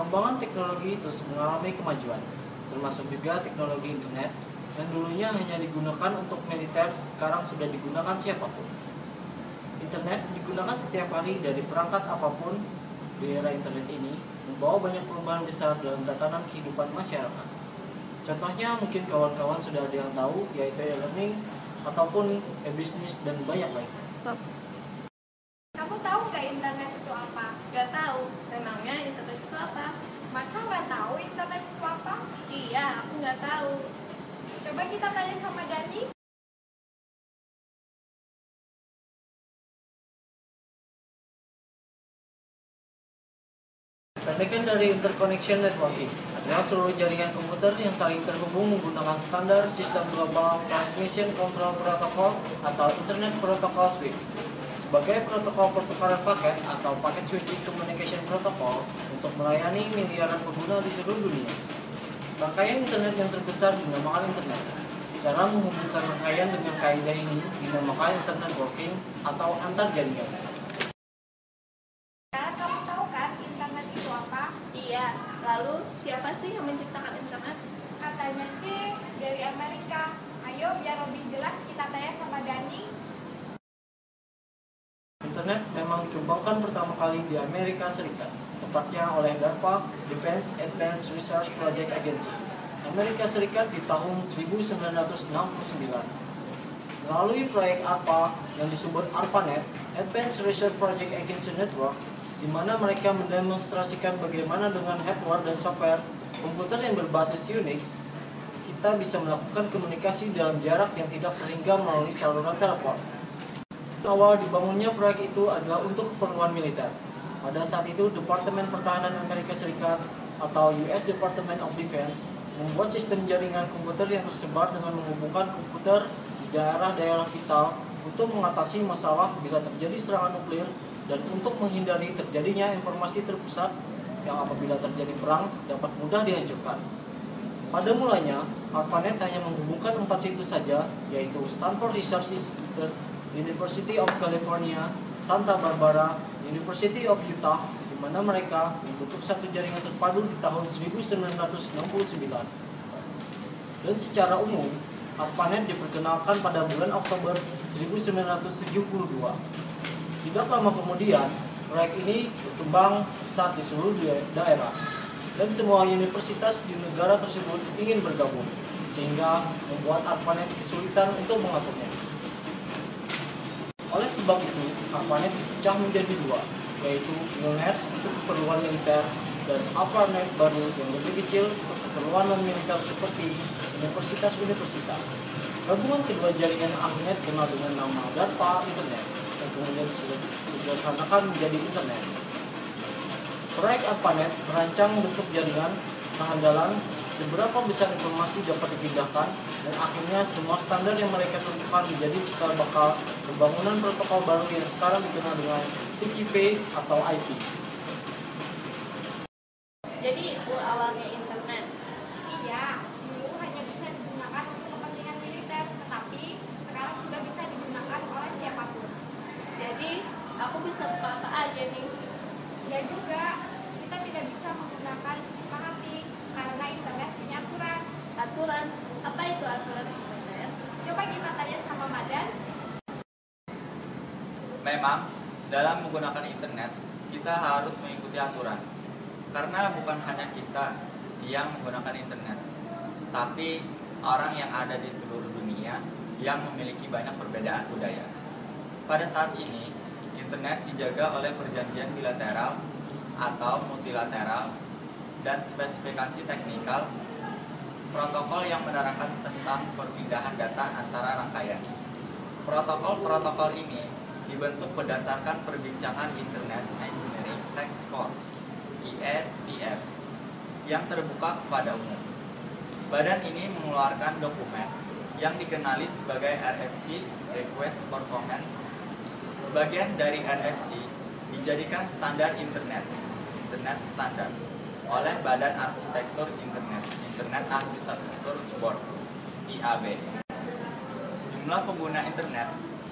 Perkembangan teknologi terus mengalami kemajuan, termasuk juga teknologi internet yang dulunya hanya digunakan untuk militer, sekarang sudah digunakan siapapun. Internet digunakan setiap hari dari perangkat apapun. Di era internet ini membawa banyak perubahan besar dalam tatanan kehidupan masyarakat. Contohnya mungkin kawan-kawan sudah ada yang tahu, yaitu e-learning ataupun e-business dan banyak lagi. Kamu tahu nggak internet itu apa? Gak tahu, memangnya internet itu apa? Masa nggak tahu internet itu apa? Iya, aku nggak tahu. Coba kita tanya sama Dani. Pendekan dari interconnection networking adalah seluruh jaringan komputer yang saling terhubung menggunakan standar sistem global transmission control protocol atau Internet Protocol Switch. Sebagai protokol pertukaran paket atau packet switching communication protocol untuk melayani miliaran pengguna di seluruh dunia. Rangkaian internet yang terbesar dinamakan internet. Cara menghubungkan rangkaian dengan kaidah ini dinamakan internet working atau antar jaringan. Sekarang kamu tahu kan internet itu apa? Iya, lalu siapa sih yang menciptakan internet? Katanya sih dari Amerika. Ayo biar lebih jelas kita tanya sama Dani. Internet memang dikembangkan pertama kali di Amerika Serikat, tepatnya oleh DARPA, Defense Advanced Research Project Agency, Amerika Serikat di tahun 1969. Melalui proyek ARPA yang disebut ARPANET, Advanced Research Project Agency Network, di mana mereka mendemonstrasikan bagaimana dengan hardware dan software komputer yang berbasis Unix, kita bisa melakukan komunikasi dalam jarak yang tidak terhingga melalui saluran telepon. Awal dibangunnya proyek itu adalah untuk keperluan militer. Pada saat itu, Departemen Pertahanan Amerika Serikat atau US Department of Defense membuat sistem jaringan komputer yang tersebar dengan menghubungkan komputer di daerah-daerah vital untuk mengatasi masalah bila terjadi serangan nuklir dan untuk menghindari terjadinya informasi terpusat yang apabila terjadi perang dapat mudah dihancurkan. Pada mulanya, ARPANET hanya menghubungkan 4 situs saja, yaitu Stanford Research Institute, University of California, Santa Barbara, University of Utah, di mana mereka membentuk satu jaringan terpadu di tahun 1969. Dan secara umum, ARPANET diperkenalkan pada bulan Oktober 1972. Tidak lama kemudian, proyek ini berkembang pesat di seluruh daerah, dan semua universitas di negara tersebut ingin bergabung, sehingga membuat ARPANET kesulitan untuk mengaturnya. Oleh sebab itu, ARPANET dipecah menjadi dua, yaitu MILNET untuk keperluan militer dan ARPANET baru yang lebih kecil untuk keperluan non-militer seperti universitas-universitas. Gabungan kedua jaringan akhirnya dikenal dengan nama DARPA Internet, yang kemudian disederhanakan menjadi Internet. Proyek ARPANET merancang bentuk jaringan, kehandalan, seberapa besar informasi dapat dipindahkan, dan akhirnya semua standar yang mereka tentukan menjadi cikal bakal pembangunan protokol baru yang sekarang dikenal dengan TCP atau IP. Jadi itu awalnya internet. Iya, dulu hanya bisa digunakan untuk kepentingan militer, tetapi sekarang sudah bisa digunakan oleh siapapun. Jadi aku bisa buka apa aja nih? Enggak juga, kita tidak bisa menggunakan sesuka hati karena internet punya aturan. Aturan? Apa itu aturan internet? Coba kita tanya sama Madan. Memang, dalam menggunakan internet, kita harus mengikuti aturan. Karena bukan hanya kita yang menggunakan internet, tapi orang yang ada di seluruh dunia yang memiliki banyak perbedaan budaya. Pada saat ini, internet dijaga oleh perjanjian bilateral atau multilateral dan spesifikasi teknikal protokol yang menerangkan tentang perpindahan data antara rangkaian. Protokol-protokol ini dibentuk berdasarkan perbincangan Internet Engineering Task Force (IETF) yang terbuka kepada umum. Badan ini mengeluarkan dokumen yang dikenali sebagai RFC (Request for Comments). Sebagian dari RFC dijadikan standar Internet Standard oleh Badan Arsitektur Internet Architecture Board (IAB). Jumlah pengguna internet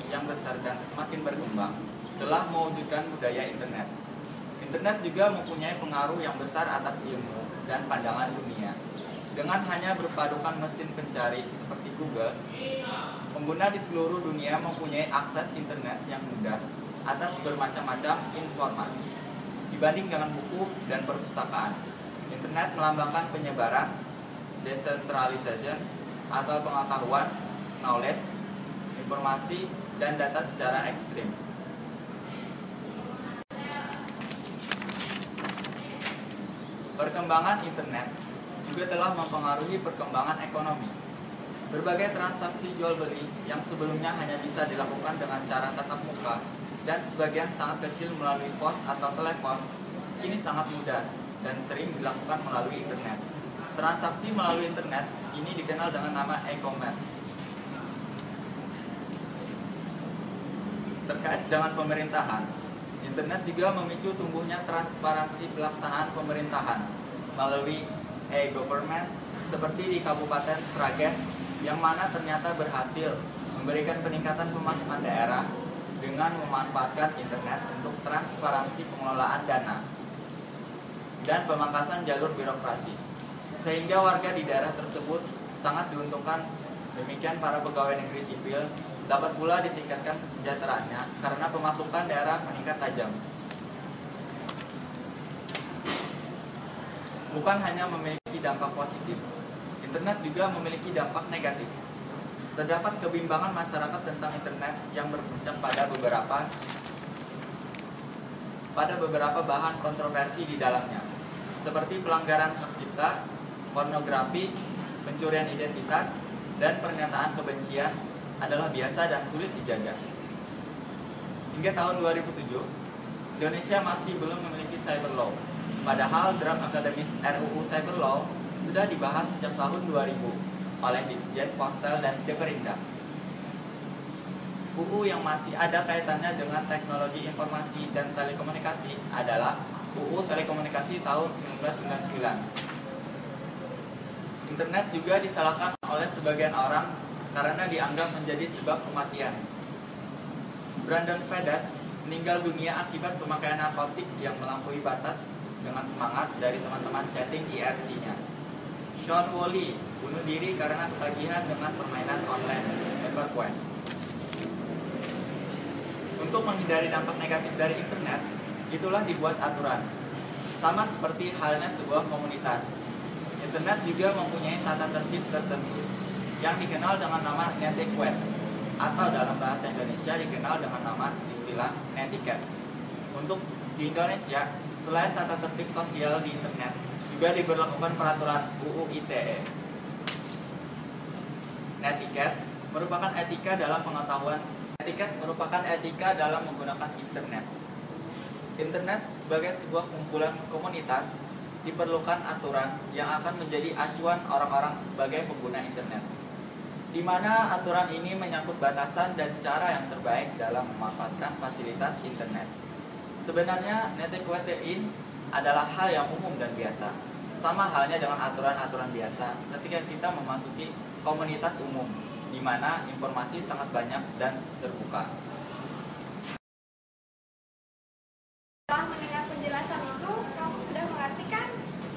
yang besar dan semakin berkembang telah mewujudkan budaya internet. Internet juga mempunyai pengaruh yang besar atas ilmu dan pandangan dunia. Dengan hanya berpadukan mesin pencari seperti Google, pengguna di seluruh dunia mempunyai akses internet yang mudah atas bermacam-macam informasi. Dibanding dengan buku dan perpustakaan, internet melambangkan penyebaran, decentralization, atau pengetahuan, knowledge, informasi, dan data secara ekstrim. Perkembangan internet juga telah mempengaruhi perkembangan ekonomi. Berbagai transaksi jual beli yang sebelumnya hanya bisa dilakukan dengan cara tatap muka dan sebagian sangat kecil melalui pos atau telepon, kini sangat mudah dan sering dilakukan melalui internet. Transaksi melalui internet ini dikenal dengan nama e-commerce. Terkait dengan pemerintahan, internet juga memicu tumbuhnya transparansi pelaksanaan pemerintahan melalui e-government seperti di Kabupaten Sragen yang mana ternyata berhasil memberikan peningkatan pemasukan daerah dengan memanfaatkan internet untuk transparansi pengelolaan dana dan pemangkasan jalur birokrasi, sehingga warga di daerah tersebut sangat diuntungkan. Demikian para pegawai negeri sipil dapat pula ditingkatkan kesejahteraannya karena pemasukan daerah meningkat tajam. Bukan hanya memiliki dampak positif, internet juga memiliki dampak negatif. Terdapat kebimbangan masyarakat tentang internet yang berpuncak pada beberapa bahan kontroversi di dalamnya, seperti pelanggaran hak cipta, pornografi, pencurian identitas, dan pernyataan kebencian adalah biasa dan sulit dijaga. Hingga tahun 2007, Indonesia masih belum memiliki cyber law. Padahal draft akademis RUU Cyber Law sudah dibahas sejak tahun 2000 oleh Ditjen Postal dan Deperindak. UU yang masih ada kaitannya dengan teknologi informasi dan telekomunikasi adalah UU Telekomunikasi tahun 1999. Internet juga disalahkan oleh sebagian orang karena dianggap menjadi sebab kematian. Brandon Fedas meninggal dunia akibat pemakaian narkotik yang melampaui batas dengan semangat dari teman-teman chatting IRC-nya. Sean Woolley bunuh diri karena ketagihan dengan permainan online EverQuest. Untuk menghindari dampak negatif dari internet, itulah dibuat aturan. Sama seperti halnya sebuah komunitas, internet juga mempunyai tata tertib tertentu yang dikenal dengan nama netiquette, atau dalam bahasa Indonesia dikenal dengan nama istilah netiquette. Untuk di Indonesia, selain tata tertib sosial di internet, juga diberlakukan peraturan UU ITE. Netiquette merupakan etika dalam pengetahuan. Netiquette merupakan etika dalam menggunakan internet. Internet sebagai sebuah kumpulan komunitas diperlukan aturan yang akan menjadi acuan orang-orang sebagai pengguna internet, di mana aturan ini menyangkut batasan dan cara yang terbaik dalam memanfaatkan fasilitas internet. Sebenarnya netiquette adalah hal yang umum dan biasa, sama halnya dengan aturan-aturan biasa ketika kita memasuki komunitas umum, di mana informasi sangat banyak dan terbuka. Setelah mendengar penjelasan itu, kamu sudah mengerti kan?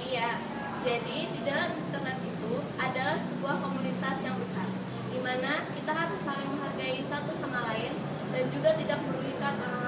Iya, jadi di dalam internet itu adalah sebuah komunitas yang besar, di mana kita harus saling menghargai satu sama lain dan juga tidak merugikan orang